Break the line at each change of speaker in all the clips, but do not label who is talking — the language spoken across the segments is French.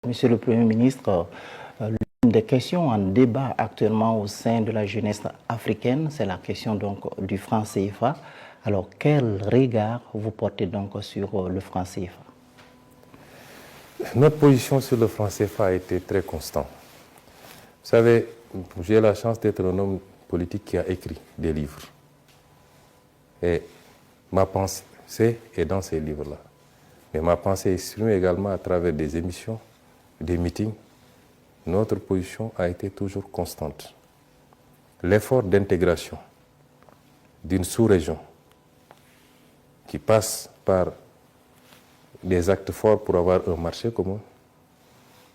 Monsieur le Premier ministre, l'une des questions en débat actuellement au sein de la jeunesse africaine, c'est la question donc du franc CFA. Alors, quel regard vous portez donc sur le franc CFA?
Notre position sur le franc CFA a été très constante. Vous savez, j'ai la chance d'être un homme politique qui a écrit des livres. Et ma pensée est dans ces livres-là. Mais ma pensée est exprimée également à travers des émissions, des meetings. Notre position a été toujours constante. L'effort d'intégration d'une sous-région qui passe par des actes forts pour avoir un marché commun,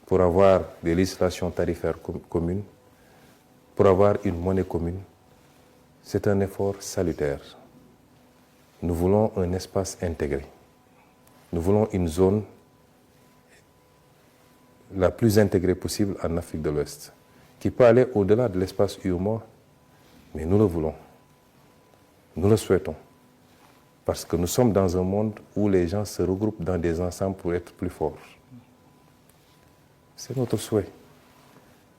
pour avoir des législations tarifaires communes, pour avoir une monnaie commune, c'est un effort salutaire. Nous voulons un espace intégré. Nous voulons une zone la plus intégrée possible en Afrique de l'Ouest, qui peut aller au-delà de l'espace UEMOA, mais nous le voulons. Nous le souhaitons. Parce que nous sommes dans un monde où les gens se regroupent dans des ensembles pour être plus forts. C'est notre souhait.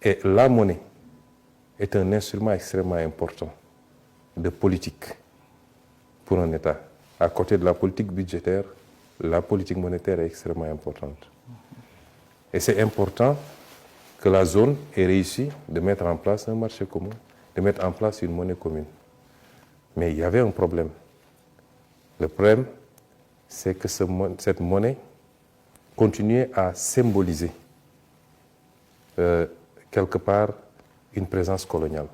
Et la monnaie est un instrument extrêmement important de politique pour un État. À côté de la politique budgétaire, la politique monétaire est extrêmement importante. Et c'est important que la zone ait réussi de mettre en place un marché commun, de mettre en place une monnaie commune. Mais il y avait un problème. Le problème, c'est que cette monnaie continuait à symboliser quelque part une présence coloniale,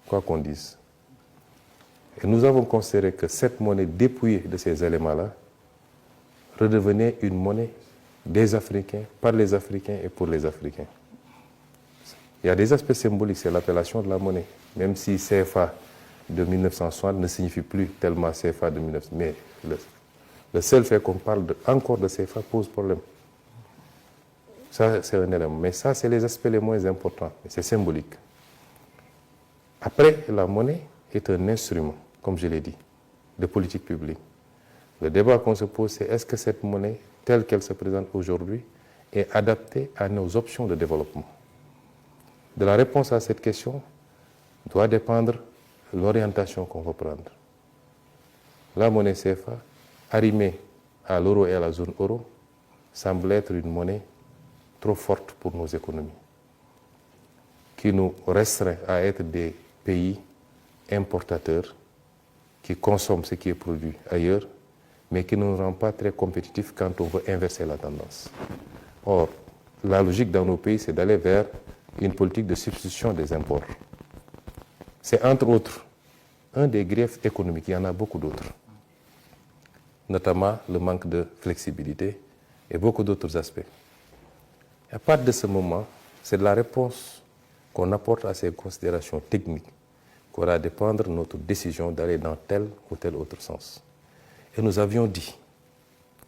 quoi qu'on dise. Et nous avons considéré que cette monnaie dépouillée de ces éléments-là redevenait une monnaie des Africains, par les Africains et pour les Africains. Il y a des aspects symboliques, c'est l'appellation de la monnaie, même si CFA de 1960 ne signifie plus tellement CFA de 1960. Mais le seul fait qu'on parle encore de CFA pose problème. Ça, c'est un élément. Mais ça, c'est les aspects les moins importants. C'est symbolique. Après, la monnaie est un instrument, comme je l'ai dit, de politique publique. Le débat qu'on se pose, c'est est-ce que cette monnaie, telle qu'elle se présente aujourd'hui, est adaptée à nos options de développement? De la réponse à cette question doit dépendre l'orientation qu'on va prendre. La monnaie CFA, arrimée à l'euro et à la zone euro, semble être une monnaie trop forte pour nos économies, qui nous restreint à être des pays importateurs qui consomment ce qui est produit ailleurs, mais qui ne nous rend pas très compétitifs quand on veut inverser la tendance. Or, la logique dans nos pays, c'est d'aller vers une politique de substitution des imports. C'est entre autres un des griefs économiques, il y en a beaucoup d'autres, notamment le manque de flexibilité et beaucoup d'autres aspects. À partir de ce moment, c'est de la réponse qu'on apporte à ces considérations techniques qu'aura dépendre notre décision d'aller dans tel ou tel autre sens. Et nous avions dit,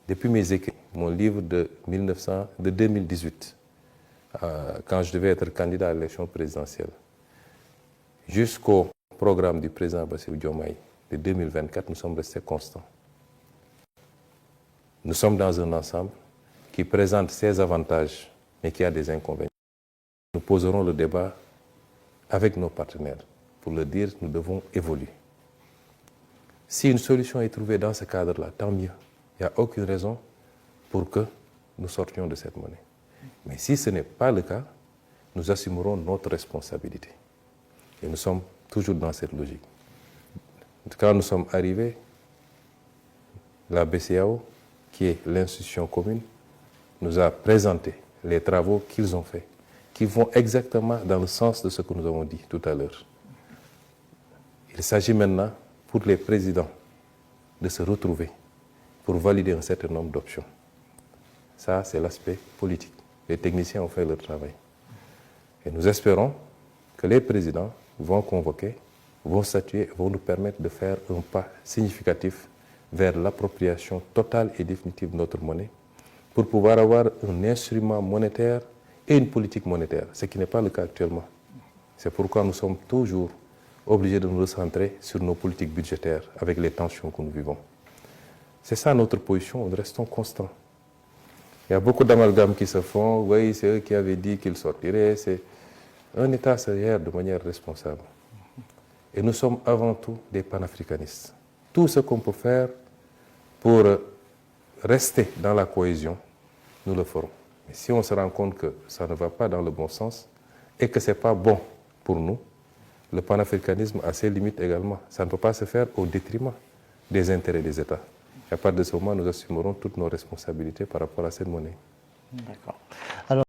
depuis mes écrits, mon livre de 2018, quand je devais être candidat à l'élection présidentielle, jusqu'au programme du président Bassirou Diomaye de 2024, nous sommes restés constants. Nous sommes dans un ensemble qui présente ses avantages, mais qui a des inconvénients. Nous poserons le débat avec nos partenaires. Pour le dire, nous devons évoluer. Si une solution est trouvée dans ce cadre-là, tant mieux. Il n'y a aucune raison pour que nous sortions de cette monnaie. Mais si ce n'est pas le cas, nous assumerons notre responsabilité. Et nous sommes toujours dans cette logique. Quand nous sommes arrivés, la BCEAO, qui est l'institution commune, nous a présenté les travaux qu'ils ont faits, qui vont exactement dans le sens de ce que nous avons dit tout à l'heure. Il s'agit maintenant pour les présidents de se retrouver pour valider un certain nombre d'options. Ça, c'est l'aspect politique. Les techniciens ont fait leur travail. Et nous espérons que les présidents vont convoquer, vont statuer, vont nous permettre de faire un pas significatif vers l'appropriation totale et définitive de notre monnaie pour pouvoir avoir un instrument monétaire et une politique monétaire, ce qui n'est pas le cas actuellement. C'est pourquoi nous sommes toujours obligés de nous recentrer sur nos politiques budgétaires avec les tensions que nous vivons. C'est ça notre position, nous restons constants. Il y a beaucoup d'amalgames qui se font. Oui, c'est eux qui avaient dit qu'ils sortiraient. Un État se gère de manière responsable. Et nous sommes avant tout des panafricanistes. Tout ce qu'on peut faire pour rester dans la cohésion, nous le ferons. Mais si on se rend compte que ça ne va pas dans le bon sens et que ce n'est pas bon pour nous, le panafricanisme a ses limites également. Ça ne peut pas se faire au détriment des intérêts des États. Et à partir de ce moment, nous assumerons toutes nos responsabilités par rapport à cette monnaie.
D'accord. Alors,